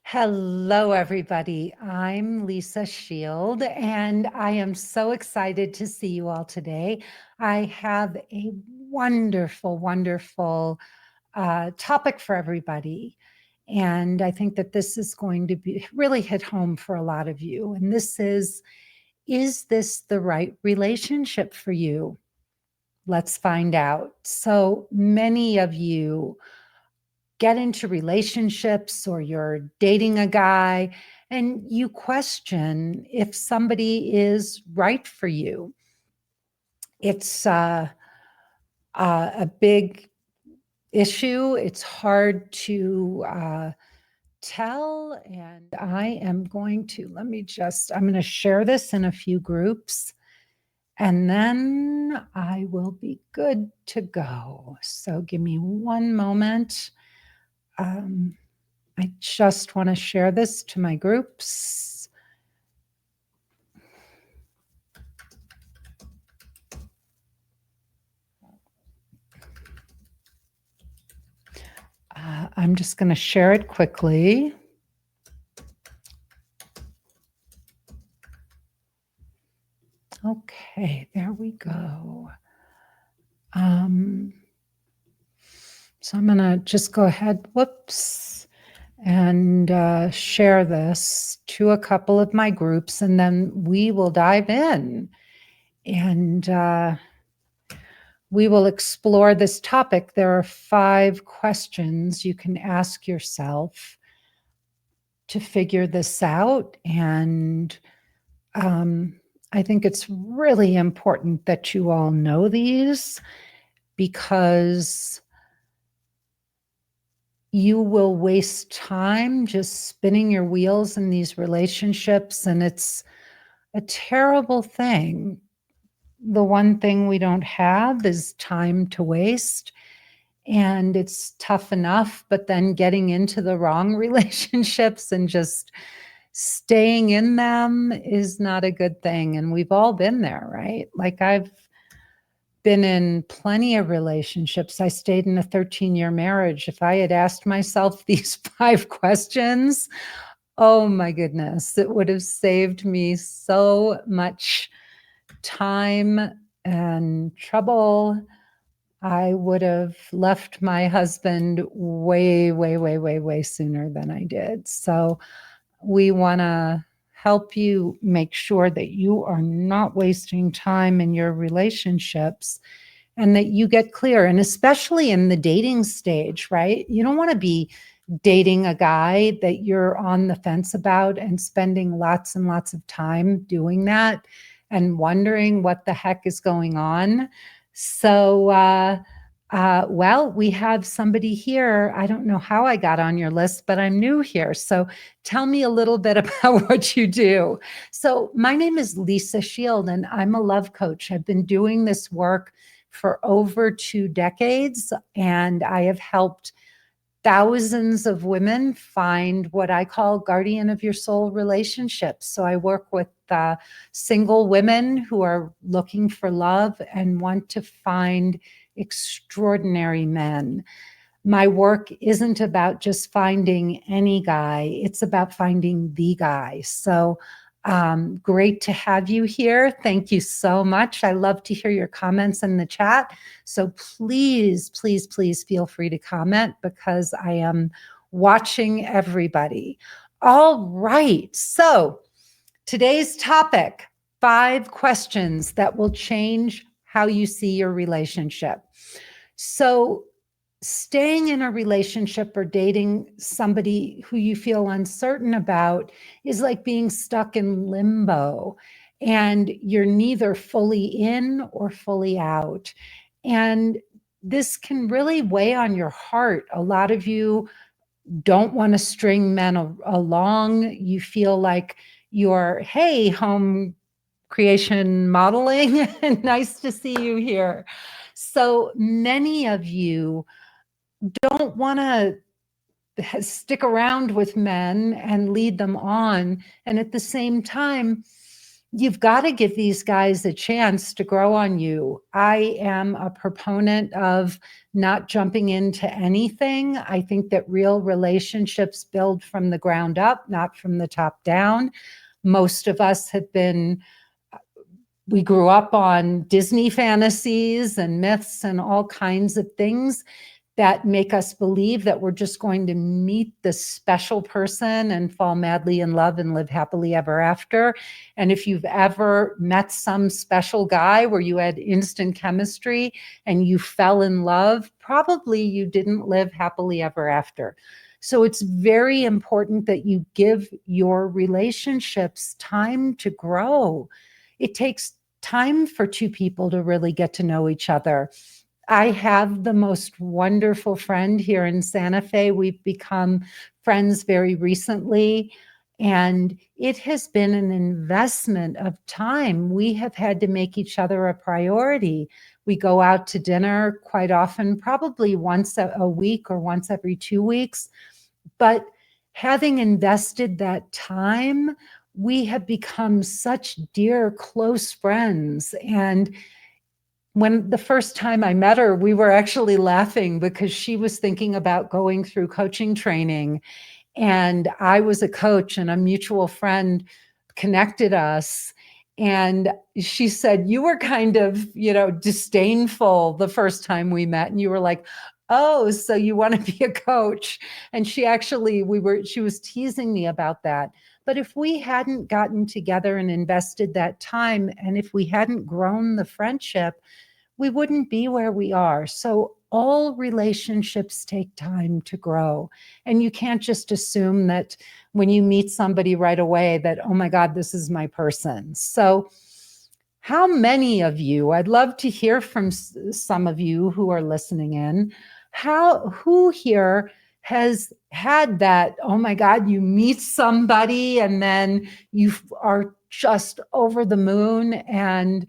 Hello, everybody. I'm Lisa Shield, and I am so excited to see you all today. I have a wonderful topic for everybody. And I think that this is going to be really hit home for a lot of you. And this is this the right relationship for you? Let's find out. So many of you get into relationships or you're dating a guy and you question if somebody is right for you. It's a big issue. It's hard to tell. And I am going to, I'm going to share this in a few groups and then I will be good to go. So give me one moment. I just want to share this to my groups. I'm just going to share it quickly. Okay, there we go. So I'm going to just go ahead, and share this to a couple of my groups, and then we will dive in and we will explore this topic. There are 5 questions you can ask yourself to figure this out. And I think it's really important that you all know these because you will waste time just spinning your wheels in these relationships, and it's a terrible thing. The one thing we don't have is time to waste. And it's tough enough, but then getting into the wrong relationships and just staying in them is not a good thing. And we've all been there, right? Like I've been in plenty of relationships. I stayed in a 13-year marriage. If I had asked myself these 5 questions, oh my goodness, it would have saved me so much time and trouble. I would have left my husband way sooner than I did. So we want to help you make sure that you are not wasting time in your relationships and that you get clear. And especially in the dating stage, right? You don't want to be dating a guy that you're on the fence about and spending lots and lots of time doing that and wondering what the heck is going on. So, well, we have somebody here. I don't know how I got on your list, but I'm new here. So tell me a little bit about what you do. So my name is Lisa Shield, and I'm a love coach. I've been doing this work for over 2 decades, and I have helped thousands of women find what I call guardian of your soul relationships. So I work with single women who are looking for love and want to find extraordinary men. My work isn't about just finding any guy, it's about finding the guy. So great to have you here. Thank you so much. I love to hear your comments in the chat. So please feel free to comment because I am watching everybody. All right. So today's topic, 5 questions that will change how you see your relationship. So staying in a relationship or dating somebody who you feel uncertain about is like being stuck in limbo, and you're neither fully in or fully out. And this can really weigh on your heart. A lot of you don't want to string men along. You feel like you're, hey, home creation modeling, nice to see you here. So many of you don't want to stick around with men and lead them on. And at the same time, you've got to give these guys a chance to grow on you. I am a proponent of not jumping into anything. I think that real relationships build from the ground up, not from the top down. Most of us we grew up on Disney fantasies and myths and all kinds of things that make us believe that we're just going to meet this special person and fall madly in love and live happily ever after. And if you've ever met some special guy where you had instant chemistry and you fell in love, probably you didn't live happily ever after. So it's very important that you give your relationships time to grow. It takes time for two people to really get to know each other. I have the most wonderful friend here in Santa Fe. We've become friends very recently, and it has been an investment of time. We have had to make each other a priority. We go out to dinner quite often, probably once a week or once every 2 weeks. But having invested that time, we have become such dear, close friends. And when the first time I met her, we were actually laughing because she was thinking about going through coaching training. And I was a coach, and a mutual friend connected us. And she said, you were kind of, disdainful the first time we met. And you were like, oh, so you want to be a coach? And she was teasing me about that. But if we hadn't gotten together and invested that time, and if we hadn't grown the friendship, we wouldn't be where we are. So all relationships take time to grow. And you can't just assume that when you meet somebody right away that, oh my God, this is my person. So how many of you, I'd love to hear from some of you who are listening in, who here has had that, oh my God, you meet somebody and then you are just over the moon and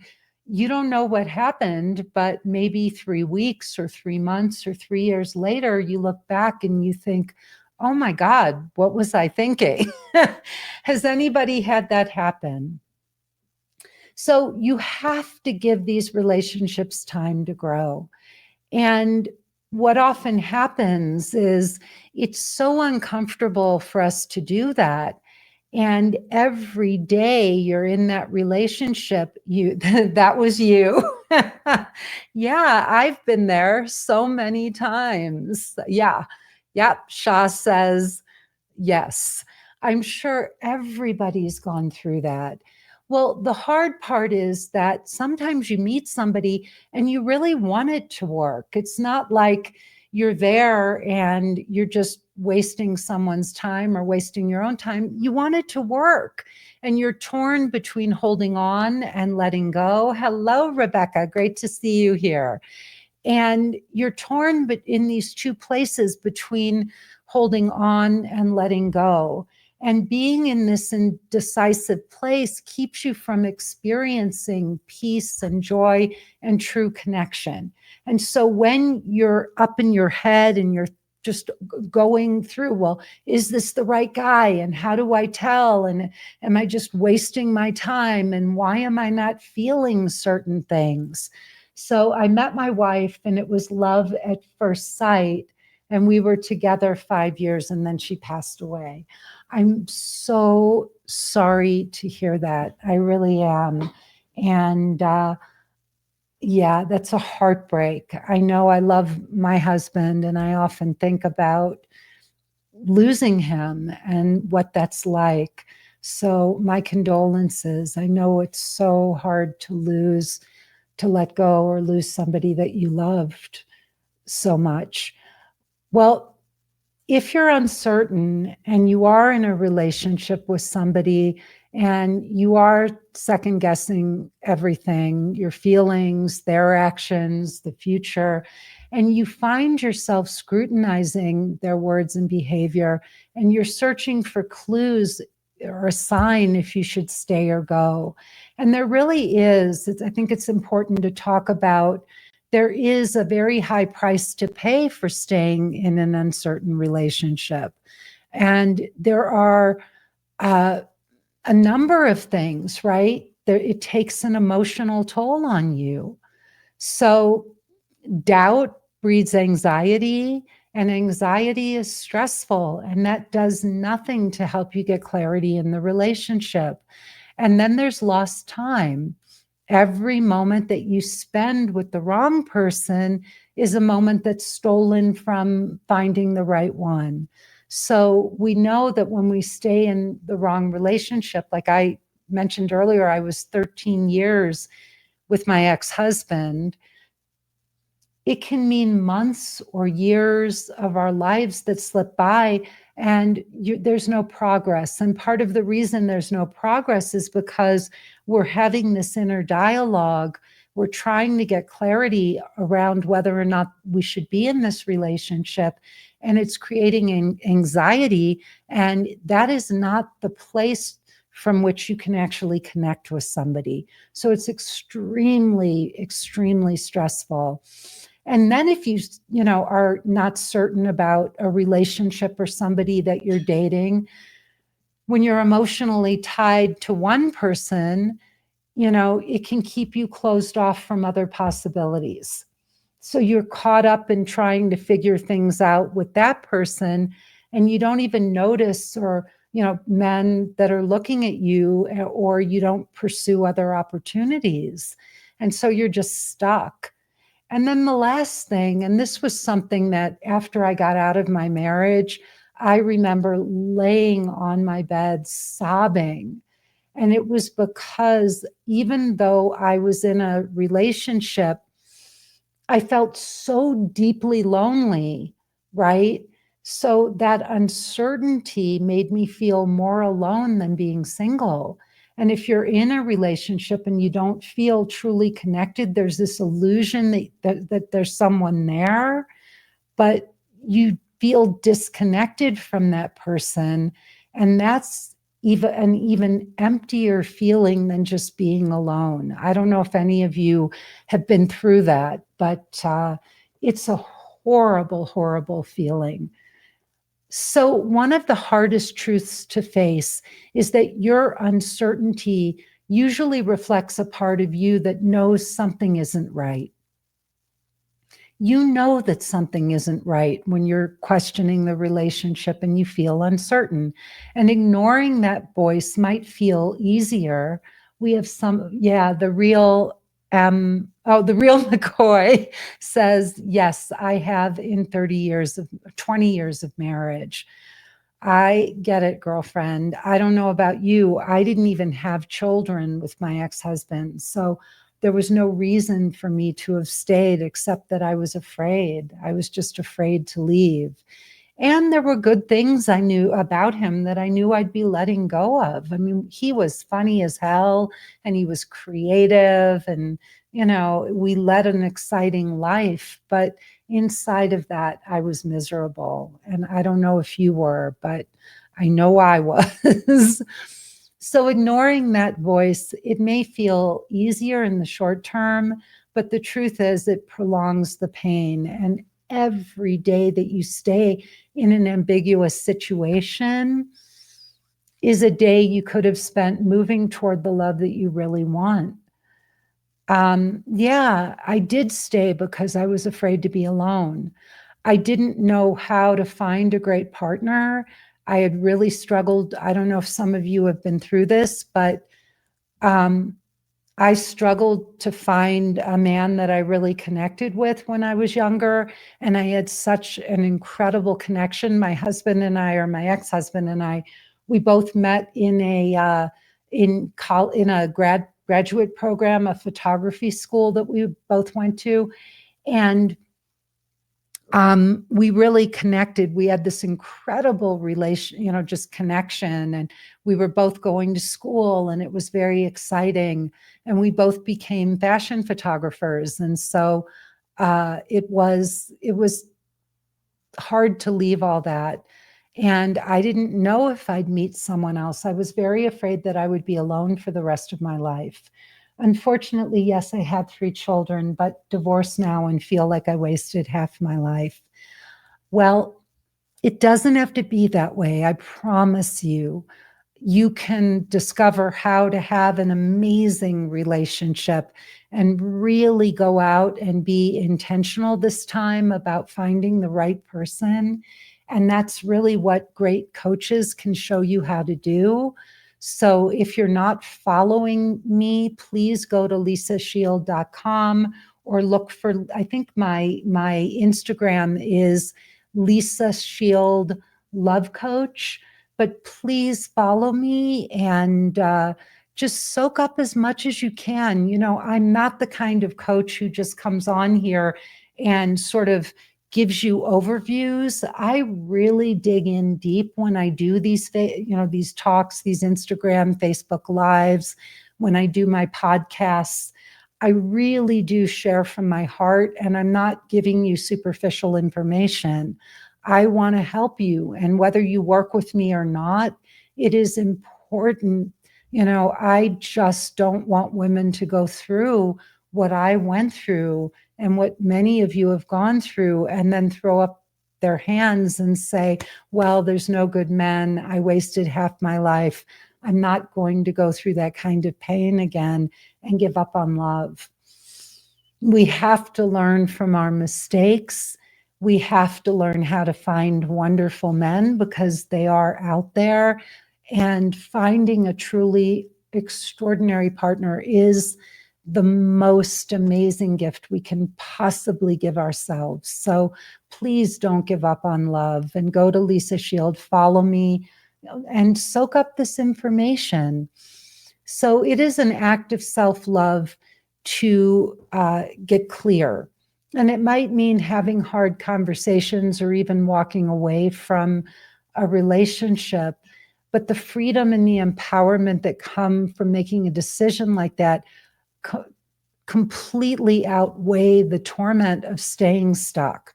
you don't know what happened, but maybe 3 weeks or 3 months or 3 years later, you look back and you think, oh my God, what was I thinking? Has anybody had that happen? So you have to give these relationships time to grow. And what often happens is it's so uncomfortable for us to do that. And every day you're in that relationship, that was you. Yeah, I've been there so many times. Yeah. Yep. Shah says, yes. I'm sure everybody's gone through that. Well, the hard part is that sometimes you meet somebody and you really want it to work. It's not like you're there and you're just wasting someone's time or wasting your own time. You want it to work and you're torn between holding on and letting go. Hello, Rebecca. Great to see you here. And you're torn but in these two places between holding on and letting go. And being in this indecisive place keeps you from experiencing peace and joy and true connection. And so when you're up in your head and you're just going through, well, is this the right guy? And how do I tell? And am I just wasting my time? And why am I not feeling certain things? So I met my wife and it was love at first sight. And we were together 5 years and then she passed away. I'm so sorry to hear that. I really am. And yeah, that's a heartbreak. I know I love my husband and I often think about losing him and what that's like. So my condolences. I know it's so hard to let go or lose somebody that you loved so much. Well, if you're uncertain and you are in a relationship with somebody and you are second guessing everything, your feelings, their actions, the future, and you find yourself scrutinizing their words and behavior, and you're searching for clues or a sign if you should stay or go. And there really is, I think it's important to talk about, there is a very high price to pay for staying in an uncertain relationship. And there are a number of things, right? It takes an emotional toll on you. So doubt breeds anxiety, and anxiety is stressful, and that does nothing to help you get clarity in the relationship. And then there's lost time. Every moment that you spend with the wrong person is a moment that's stolen from finding the right one. So we know that when we stay in the wrong relationship, like I mentioned earlier, I was 13 years with my ex-husband. It can mean months or years of our lives that slip by, and there's no progress. And part of the reason there's no progress is because we're having this inner dialogue. We're trying to get clarity around whether or not we should be in this relationship, and it's creating anxiety. And that is not the place from which you can actually connect with somebody. So it's extremely, extremely stressful. And then if you are not certain about a relationship or somebody that you're dating, when you're emotionally tied to one person, it can keep you closed off from other possibilities. So you're caught up in trying to figure things out with that person, and you don't even notice, or men that are looking at you, or you don't pursue other opportunities. And so you're just stuck. And then the last thing, and this was something that after I got out of my marriage, I remember laying on my bed sobbing. And it was because even though I was in a relationship, I felt so deeply lonely, right? So that uncertainty made me feel more alone than being single. And if you're in a relationship and you don't feel truly connected, there's this illusion that there's someone there, but you feel disconnected from that person. And that's even an even emptier feeling than just being alone. I don't know if any of you have been through that, but it's a horrible, horrible feeling. So, one of the hardest truths to face is that your uncertainty usually reflects a part of you that knows something isn't right. You know that something isn't right when you're questioning the relationship and you feel uncertain. And ignoring that voice might feel easier. We have the real, the real McCoy says, yes, I have in 20 years of marriage. I get it, girlfriend. I don't know about you. I didn't even have children with my ex-husband. So there was no reason for me to have stayed except that I was afraid. I was just afraid to leave. And there were good things I knew about him that I knew I'd be letting go of. I mean, he was funny as hell, and he was creative, and, we led an exciting life. But inside of that, I was miserable. And I don't know if you were, but I know I was. So ignoring that voice, it may feel easier in the short term, but the truth is it prolongs the pain. And every day that you stay in an ambiguous situation is a day you could have spent moving toward the love that you really want. Yeah, I did stay because I was afraid to be alone. I didn't know how to find a great partner. I had really struggled. I don't know if some of you have been through this, but um, I struggled to find a man that I really connected with when I was younger. And I had such an incredible connection. My husband and I, or my ex-husband and I, we both met in a graduate program, a photography school that we both went to. And we really connected. We had this incredible relation, just connection. And we were both going to school, and it was very exciting. And we both became fashion photographers. And so it was hard to leave all that. And I didn't know if I'd meet someone else. I was very afraid that I would be alone for the rest of my life. Unfortunately, yes, I had 3 children, but divorced now and feel like I wasted half my life. Well, it doesn't have to be that way. I promise you. you can discover how to have an amazing relationship and really go out and be intentional this time about finding the right person. And that's really what great coaches can show you how to do. So if you're not following me, please go to lisashield.com or look for, I think my Instagram is Lisa Shield Love Coach. But please follow me and just soak up as much as you can. I'm not the kind of coach who just comes on here and sort of gives you overviews. I really dig in deep when I do these talks, these Instagram, Facebook lives, when I do my podcasts. I really do share from my heart, and I'm not giving you superficial information. I want to help you. And whether you work with me or not, it is important. I just don't want women to go through what I went through and what many of you have gone through and then throw up their hands and say, well, there's no good men. I wasted half my life. I'm not going to go through that kind of pain again and give up on love. We have to learn from our mistakes. We have to learn how to find wonderful men because they are out there. And finding a truly extraordinary partner is the most amazing gift we can possibly give ourselves. So please don't give up on love and go to Lisa Shield, follow me, and soak up this information. So it is an act of self-love to get clear. And it might mean having hard conversations or even walking away from a relationship. But the freedom and the empowerment that come from making a decision like that completely outweigh the torment of staying stuck.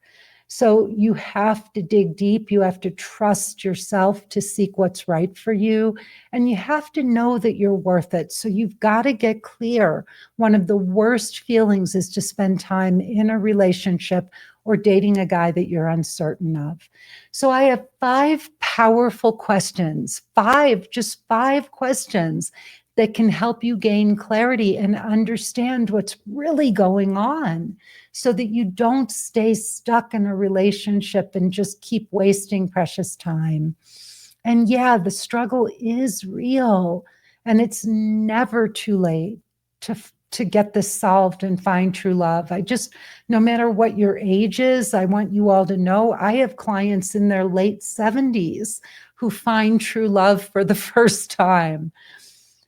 So you have to dig deep. You have to trust yourself to seek what's right for you. And you have to know that you're worth it. So you've got to get clear. One of the worst feelings is to spend time in a relationship or dating a guy that you're uncertain of. So I have 5 powerful questions, just five questions that can help you gain clarity and understand what's really going on so that you don't stay stuck in a relationship and just keep wasting precious time. And yeah, the struggle is real, and it's never too late to get this solved and find true love. No matter what your age is, I want you all to know I have clients in their late 70s who find true love for the first time.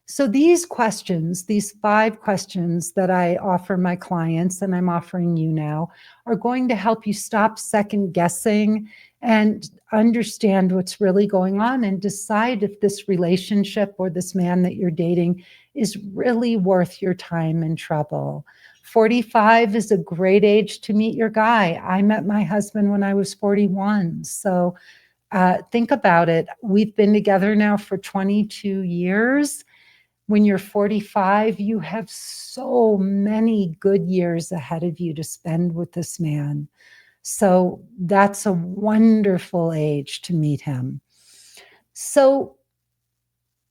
So these 5 questions that I offer my clients, and I'm offering you now, are going to help you stop second guessing and understand what's really going on and decide if this relationship or this man that you're dating is really worth your time and trouble. 45 is a great age to meet your guy. I met my husband when I was 41. So think about it. We've been together now for 22 years. When you're 45, you have so many good years ahead of you to spend with this man. So that's a wonderful age to meet him. So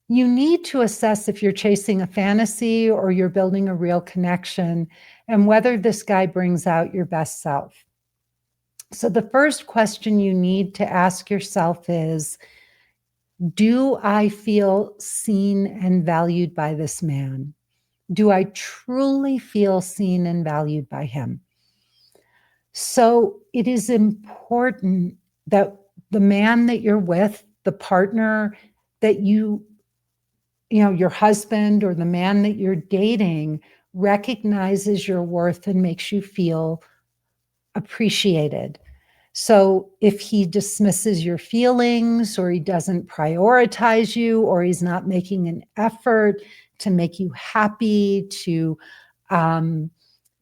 you need to assess if you're chasing a fantasy or you're building a real connection and whether this guy brings out your best self. So the first question you need to ask yourself is, do I feel seen and valued by this man? Do I truly feel seen and valued by him? So it is important that the man that you're with, the partner that your husband or the man that you're dating recognizes your worth and makes you feel appreciated. So if he dismisses your feelings or he doesn't prioritize you or he's not making an effort to make you happy, to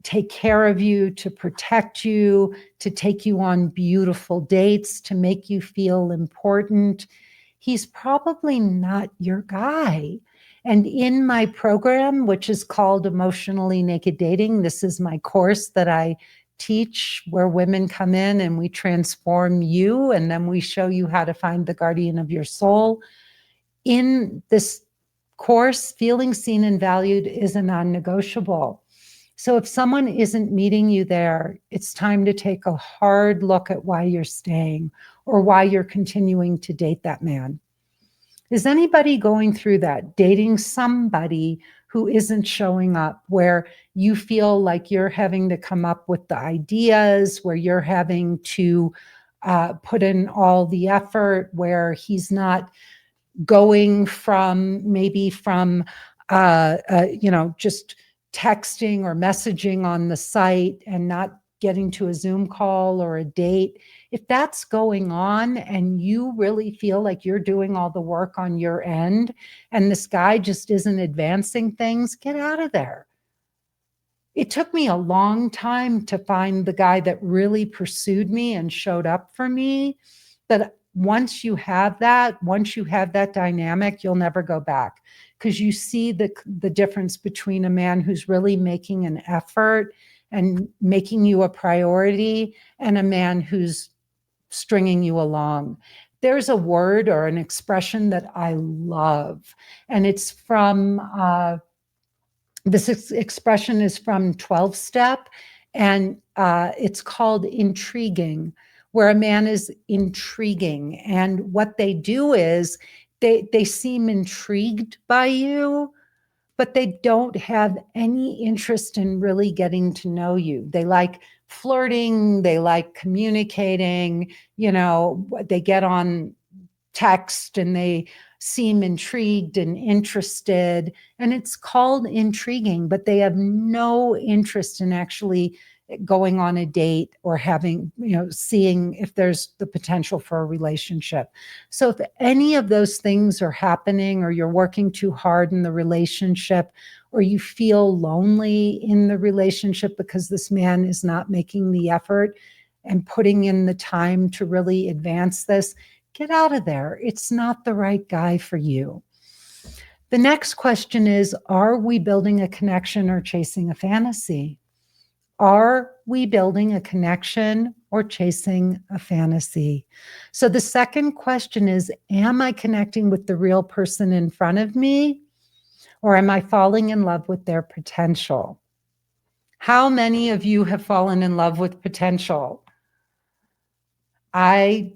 take care of you, to protect you, to take you on beautiful dates, to make you feel important, he's probably not your guy. And in my program, which is called Emotionally Naked Dating, this is my course that I teach where women come in and we transform you, and then we show you how to find the guardian of your soul. in this course, feeling seen and valued is a non-negotiable. So if someone isn't meeting you there, it's time to take a hard look at why you're staying or why you're continuing to date that man. Is anybody going through that, dating somebody who isn't showing up, where you feel like you're having to come up with the ideas, where you're having to put in all the effort, where he's not going from maybe from just texting or messaging on the site and not getting to a Zoom call or a date? If that's going on and you really feel like you're doing all the work on your end and this guy just isn't advancing things, get out of there. It took me a long time to find the guy that really pursued me and showed up for me. But once you have that dynamic, you'll never go back, because you see the difference between a man who's really making an effort and making you a priority and a man who's stringing you along. There's a word or an expression that I love, and it's from this expression is from 12 step, and it's called intriguing, where a man is intriguing. And what they do is they seem intrigued by you, but they don't have any interest in really getting to know you. They like flirting, they like communicating, they get on text and they seem intrigued and interested, and it's called intriguing, but they have no interest in actually going on a date or having, seeing if there's the potential for a relationship. So if any of those things are happening, or you're working too hard in the relationship, or you feel lonely in the relationship because this man is not making the effort and putting in the time to really advance this, get out of there. It's not the right guy for you. The next question is, are we building a connection or chasing a fantasy? Are we building a connection or chasing a fantasy? So the second question is, am I connecting with the real person in front of me, or am I falling in love with their potential? How many of you have fallen in love with potential? I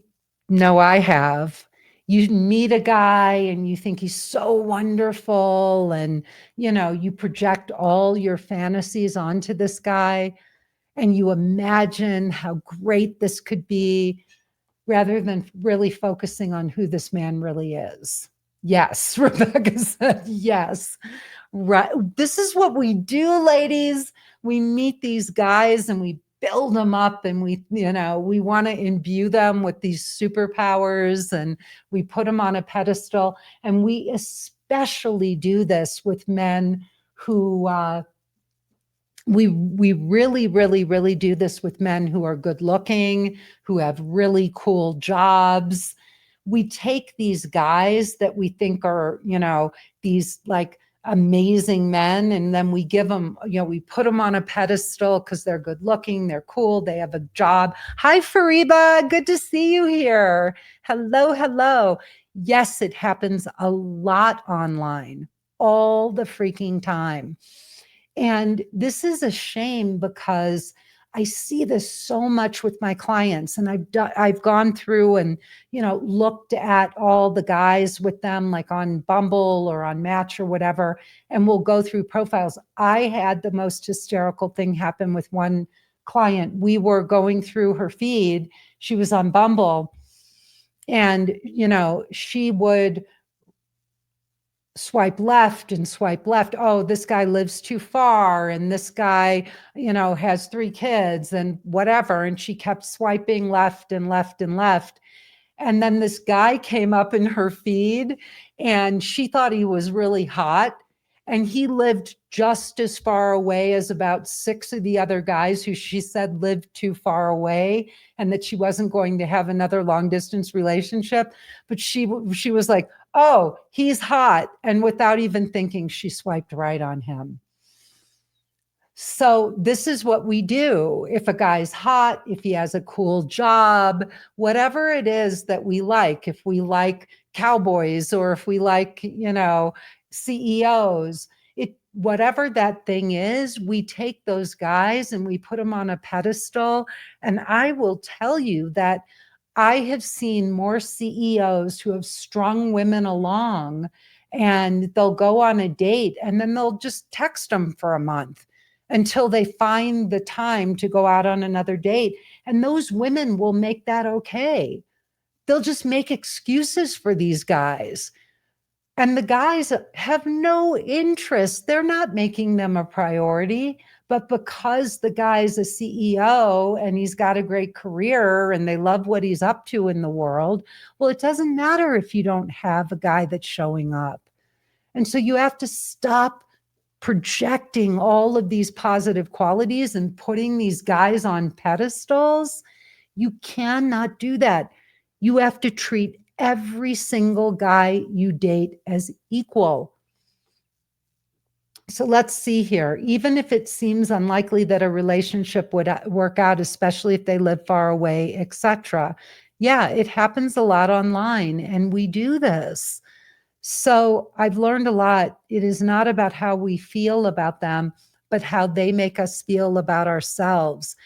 know I have. You meet a guy and you think he's so wonderful, and you project all your fantasies onto this guy, and you imagine how great this could be, rather than really focusing on who this man really is. Yes, Rebecca said yes. Right. This is what we do, ladies. We meet these guys and we build them up, and we want to imbue them with these superpowers, and we put them on a pedestal. And we especially do this with men who we really, really, really do this with men who are good looking, who have really cool jobs. We take these guys that we think are, these like amazing men, and then we give them, we put them on a pedestal because they're good looking, they're cool, they have a job. Hi, Fariba, good to see you here. Hello, hello. Yes, it happens a lot online, all the freaking time. And this is a shame, because I see this so much with my clients, and I've gone through and looked at all the guys with them, like on Bumble or on Match or whatever, and we'll go through profiles. I had the most hysterical thing happen with one client. We were going through her feed. She was on Bumble, and she would swipe left and swipe left. Oh, this guy lives too far, and this guy, has 3 kids and whatever. And she kept swiping left and left and left. And then this guy came up in her feed, and she thought he was really hot. And he lived just as far away as about 6 of the other guys who she said lived too far away, and that she wasn't going to have another long distance relationship. But she was like, oh, he's hot. And without even thinking, she swiped right on him. So this is what we do. If a guy's hot, if he has a cool job, whatever it is that we like, if we like cowboys or if we like, CEOs, whatever that thing is, we take those guys and we put them on a pedestal. And I will tell you that I have seen more CEOs who have strung women along, and they'll go on a date and then they'll just text them for a month until they find the time to go out on another date. And those women will make that okay. They'll just make excuses for these guys. And the guys have no interest. They're not making them a priority. But because the guy's a CEO and he's got a great career and they love what he's up to in the world, well, it doesn't matter if you don't have a guy that's showing up. And so you have to stop projecting all of these positive qualities and putting these guys on pedestals. You cannot do that. You have to treat every single guy you date as equal. So let's see here. Even if it seems unlikely that a relationship would work out, especially if they live far away, etc. Yeah, it happens a lot online, and we do this. So I've learned a lot. It is not about how we feel about them, but how they make us feel about ourselves.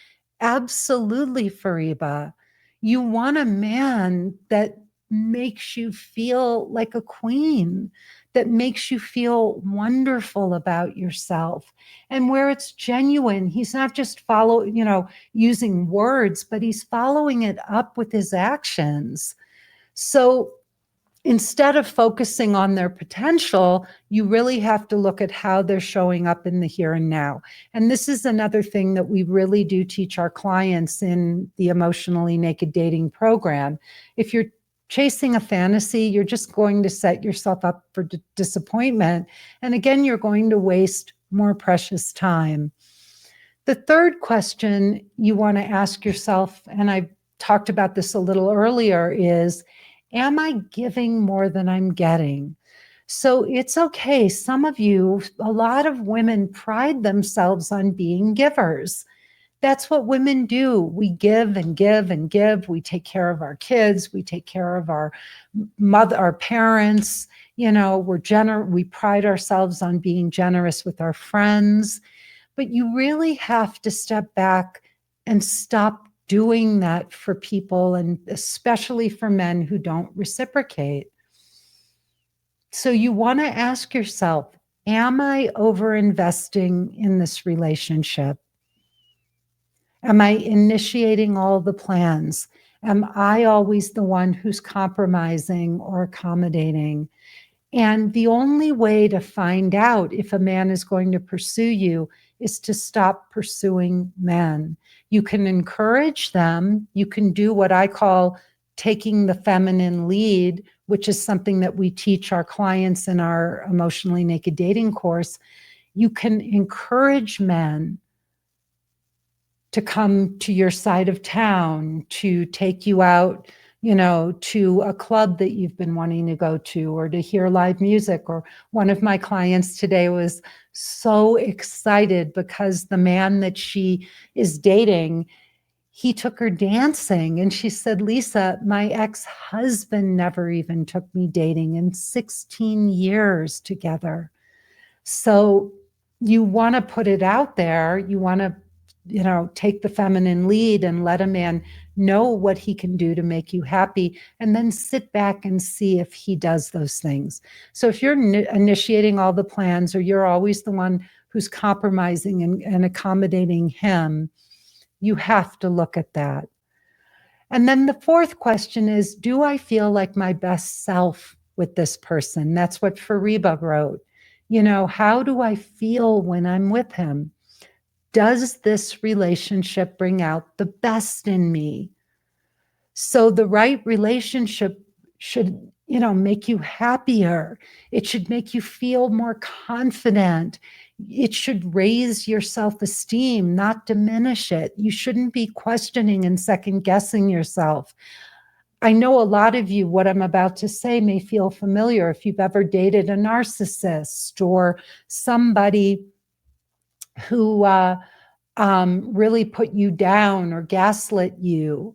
Absolutely, Fariba. You want a man that makes you feel like a queen, that makes you feel wonderful about yourself. And where it's genuine, he's not just using words, but he's following it up with his actions. So instead of focusing on their potential, you really have to look at how they're showing up in the here and now. And this is another thing that we really do teach our clients in the Emotionally Naked Dating program. If you're chasing a fantasy, you're just going to set yourself up for disappointment. And again, you're going to waste more precious time. The third question you want to ask yourself, and I talked about this a little earlier, is, am I giving more than I'm getting? So it's okay. Some of you, a lot of women pride themselves on being givers. That's what women do. We give and give and give. We take care of our kids. We take care of our parents. We pride ourselves on being generous with our friends. But you really have to step back and stop doing that for people, and especially for men who don't reciprocate. So you want to ask yourself, am I over-investing in this relationship? Am I initiating all the plans? Am I always the one who's compromising or accommodating? And the only way to find out if a man is going to pursue you is to stop pursuing men. You can encourage them. You can do what I call taking the feminine lead, which is something that we teach our clients in our Emotionally Naked Dating course. You can encourage men to come to your side of town, to take you out, to a club that you've been wanting to go to, or to hear live music. Or one of my clients today was so excited because the man that she is dating, he took her dancing. And she said, Lisa, my ex-husband never even took me dating in 16 years together. So you want to put it out there. You want to take the feminine lead and let a man know what he can do to make you happy, and then sit back and see if he does those things. So if you're initiating all the plans, or you're always the one who's compromising and accommodating him, you have to look at that. And then the fourth question is, do I feel like my best self with this person? That's what Fariba wrote. How do I feel when I'm with him? Does this relationship bring out the best in me? So the right relationship should, make you happier. It should make you feel more confident. It should raise your self-esteem, not diminish it. You shouldn't be questioning and second guessing yourself. I know a lot of you, what I'm about to say may feel familiar if you've ever dated a narcissist or somebody who really put you down or gaslit you.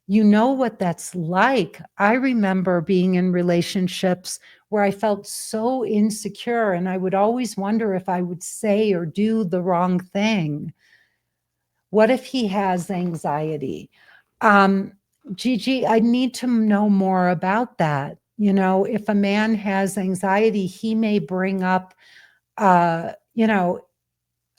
You know what that's like. I remember being in relationships where I felt so insecure, and I would always wonder if I would say or do the wrong thing. What if he has anxiety? Um, Gigi, I need to know more about that. You know, if a man has anxiety, he may bring up, you know,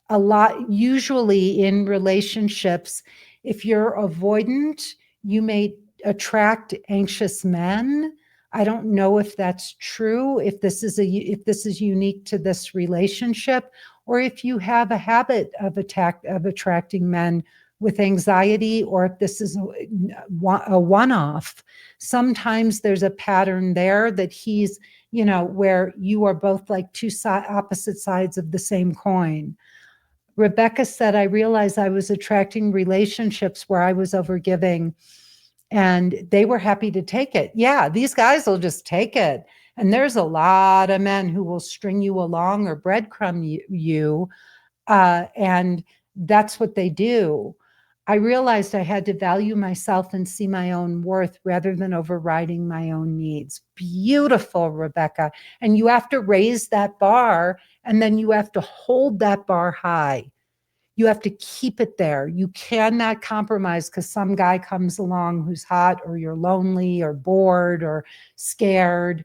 a lot, usually in relationships, if you're avoidant, you may attract anxious men. I don't know if that's true, if this is unique to this relationship, or if you have a habit of attracting men with anxiety, or if this is a one-off. Sometimes there's a pattern there that he's, where you are both like two opposite sides of the same coin. Rebecca said, I realized I was attracting relationships where I was overgiving and they were happy to take it. Yeah, these guys will just take it. And there's a lot of men who will string you along or breadcrumb you. And that's what they do. I realized I had to value myself and see my own worth rather than overriding my own needs. Beautiful, Rebecca. And you have to raise that bar, and then you have to hold that bar high. You have to keep it there. You cannot compromise because some guy comes along who's hot, or you're lonely or bored or scared.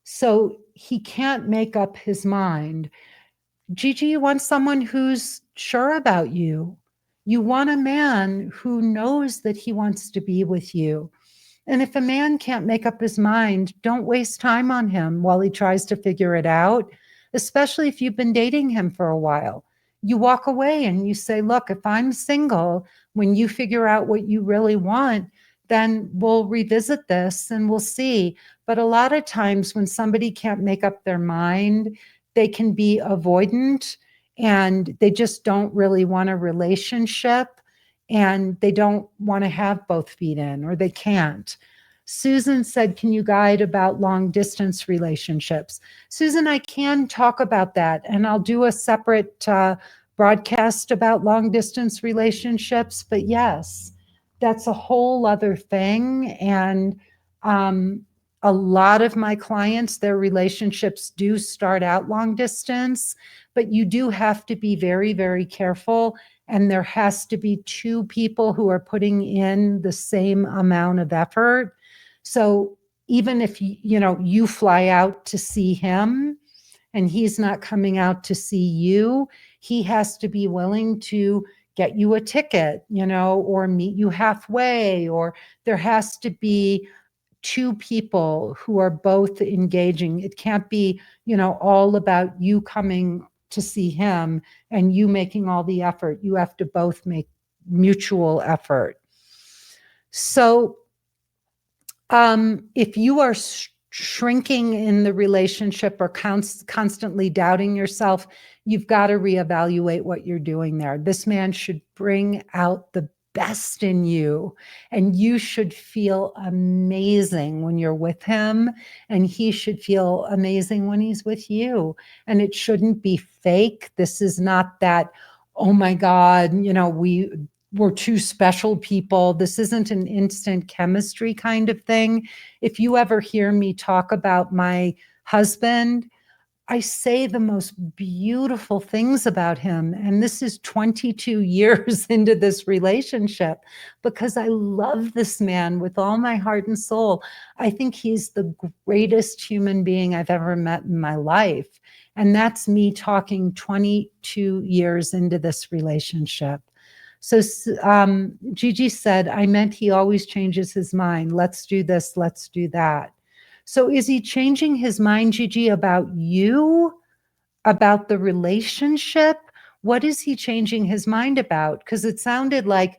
So he can't make up his mind. Gigi, you want someone who's sure about you. You want a man who knows that he wants to be with you. And if a man can't make up his mind, don't waste time on him while he tries to figure it out, especially if you've been dating him for a while. You walk away and you say, look, if I'm single, when you figure out what you really want, then we'll revisit this and we'll see. But a lot of times when somebody can't make up their mind, they can be avoidant and they just don't really want a relationship and they don't want to have both feet in, or they can't. Susan said, can you guide about long distance relationships? Susan, I can talk about that, and I'll do a separate broadcast about long distance relationships. But yes, that's a whole other thing. And a lot of my clients, their relationships do start out long distance, but you do have to be very, very careful. And there has to be two people who are putting in the same amount of effort. So even if you fly out to see him and he's not coming out to see you, he has to be willing to get you a ticket, or meet you halfway, or there has to be two people who are both engaging. It can't be, all about you coming to see him and you making all the effort. You have to both make mutual effort. So if you are shrinking in the relationship or constantly doubting yourself, you've got to reevaluate what you're doing there. This man should bring out the best in you, and you should feel amazing when you're with him, and he should feel amazing when he's with you. And it shouldn't be fake. This is not that, oh my God, we're two special people. This isn't an instant chemistry kind of thing. If you ever hear me talk about my husband, I say the most beautiful things about him. And this is 22 years into this relationship because I love this man with all my heart and soul. I think he's the greatest human being I've ever met in my life. And that's me talking 22 years into this relationship. So Gigi said, I meant he always changes his mind. Let's do this, let's do that. So is he changing his mind, Gigi, about you, about the relationship? What is he changing his mind about? Because it sounded like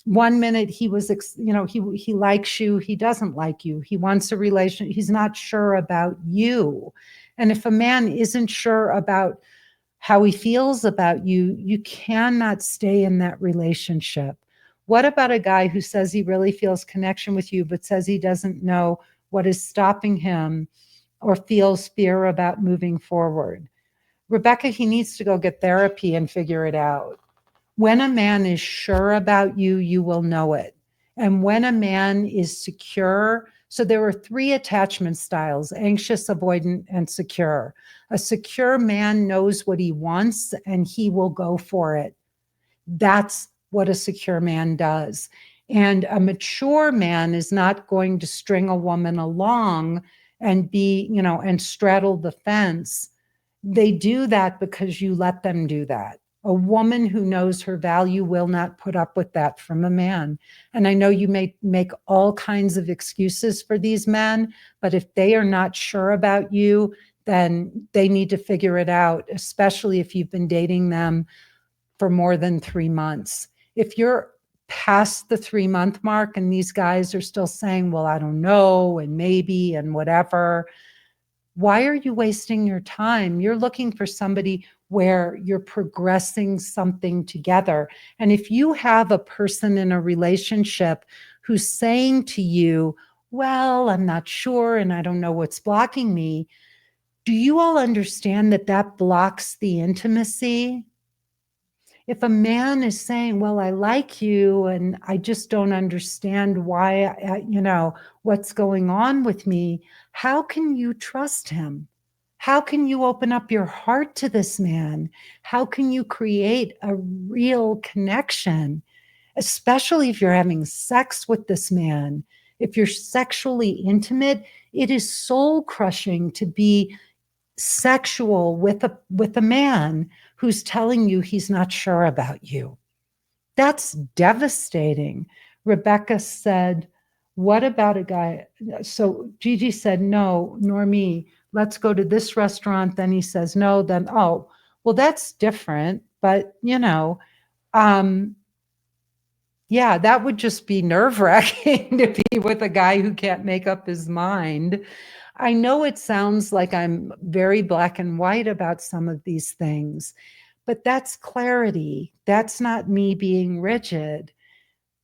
1 minute he was, he likes you, he doesn't like you, he wants a relation, he's not sure about you. And if a man isn't sure about how he feels about you, you cannot stay in that relationship. What about a guy who says he really feels connection with you, but says he doesn't know what is stopping him or feels fear about moving forward? Rebecca, he needs to go get therapy and figure it out. When a man is sure about you, you will know it. And when a man is secure, so there are 3 attachment styles: anxious, avoidant, and secure. A secure man knows what he wants and he will go for it. That's what a secure man does. And a mature man is not going to string a woman along and and straddle the fence. They do that because you let them do that. A woman who knows her value will not put up with that from a man. And I know you may make all kinds of excuses for these men, but if they are not sure about you, then they need to figure it out, especially if you've been dating them for more than 3 months. If you're past the 3-month mark and these guys are still saying, well, I don't know, and maybe, and whatever, why are you wasting your time? You're looking for somebody where you're progressing something together. And if you have a person in a relationship who's saying to you, well, I'm not sure and I don't know what's blocking me, do you all understand that that blocks the intimacy? If a man is saying, well, I like you and I just don't understand why, what's going on with me, how can you trust him? How can you open up your heart to this man? How can you create a real connection, especially if you're having sex with this man? If you're sexually intimate, it is soul crushing to be sexual with a man who's telling you he's not sure about you. That's devastating. Rebecca said, what about a guy? So Gigi said, no, nor me. Let's go to this restaurant. Then he says no. Then, oh, well, that's different. But, um, yeah, that would just be nerve-wracking to be with a guy who can't make up his mind. I know it sounds like I'm very black and white about some of these things, but that's clarity. That's not me being rigid.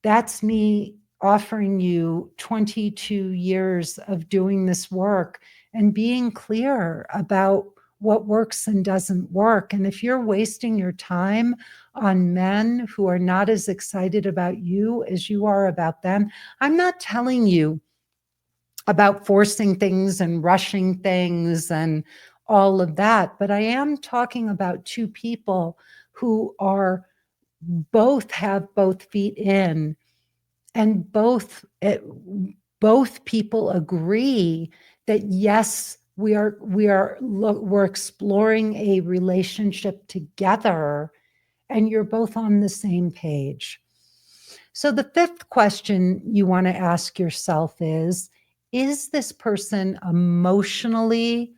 That's me offering you 22 years of doing this work and being clear about what works and doesn't work. And if you're wasting your time on men who are not as excited about you as you are about them, I'm not telling you about forcing things and rushing things and all of that, but I am talking about 2 people who are both have both feet in, and both people agree that yes, we're exploring a relationship together, and you're both on the same page. So the 5th question you want to ask yourself is this person emotionally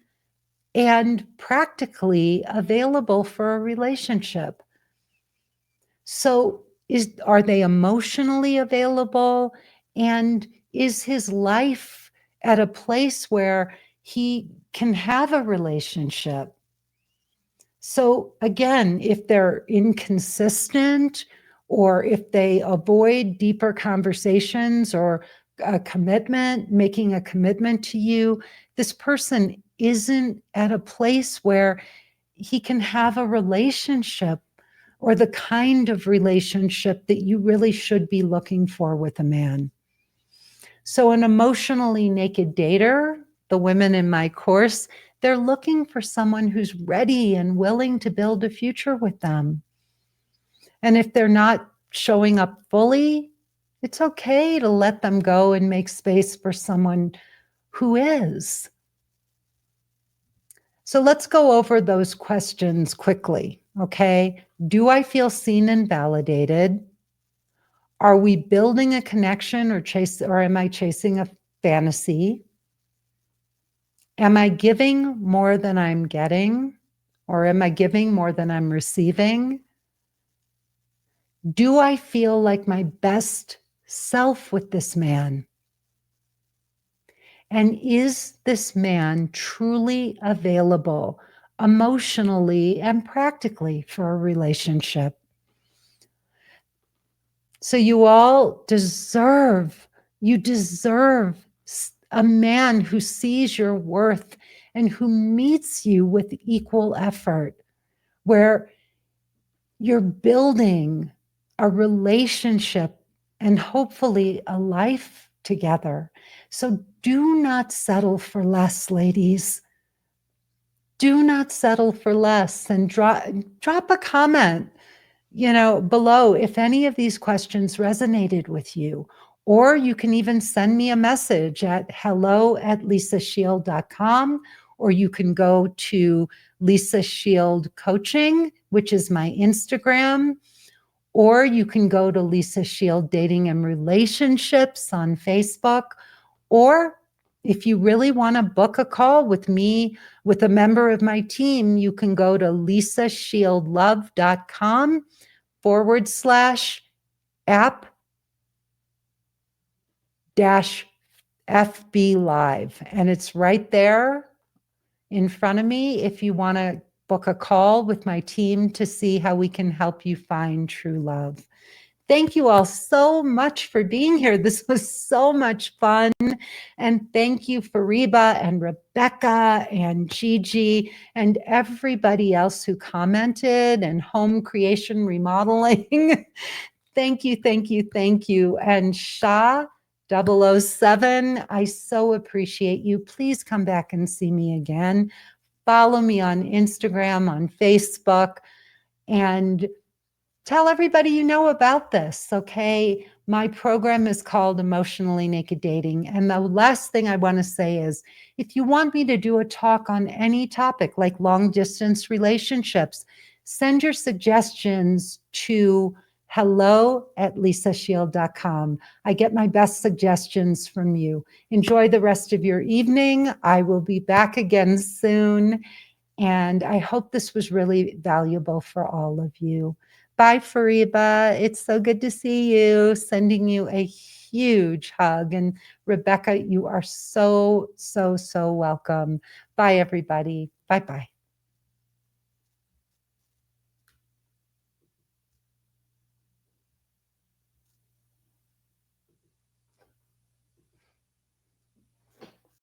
and practically available for a relationship? So are they emotionally available? And is his life at a place where he can have a relationship? So again, if they're inconsistent or if they avoid deeper conversations or making a commitment to you, this person isn't at a place where he can have a relationship or the kind of relationship that you really should be looking for with a man. So an emotionally naked dater, the women in my course, they're looking for someone who's ready and willing to build a future with them. And if they're not showing up fully, it's okay to let them go and make space for someone who is. So let's go over those questions quickly, okay? Do I feel seen and validated? Are we building a connection or am I chasing a fantasy? Am I giving more than I'm getting? Or am I giving more than I'm receiving? Do I feel like my best self with this man? And is this man truly available emotionally and practically for a relationship? So you deserve a man who sees your worth and who meets you with equal effort, where you're building a relationship and hopefully a life together. So do not settle for less, ladies. Do not settle for less, and drop a comment, below if any of these questions resonated with you. Or you can even send me a message at hello@lisashield.com, or you can go to Lisa Shield Coaching, which is my Instagram, or you can go to Lisa Shield Dating and Relationships on Facebook. Or if you really want to book a call with me, with a member of my team, you can go to lisashieldlove.com/app-FB Live. And it's right there in front of me if you want to book a call with my team to see how we can help you find true love. Thank you all so much for being here. This was so much fun. And thank you, Fariba and Rebecca and Gigi and everybody else who commented, and Home Creation Remodeling. Thank you, thank you, thank you. And Sha007, I so appreciate you. Please come back and see me again. Follow me on Instagram, on Facebook, and tell everybody you know about this, okay? My program is called Emotionally Naked Dating. And the last thing I want to say is, if you want me to do a talk on any topic like long distance relationships, send your suggestions to hello@lisashield.com. I get my best suggestions from you. Enjoy the rest of your evening. I will be back again soon. And I hope this was really valuable for all of you. Bye, Fariba. It's so good to see you. Sending you a huge hug. And Rebecca, you are so, so, so welcome. Bye, everybody. Bye-bye.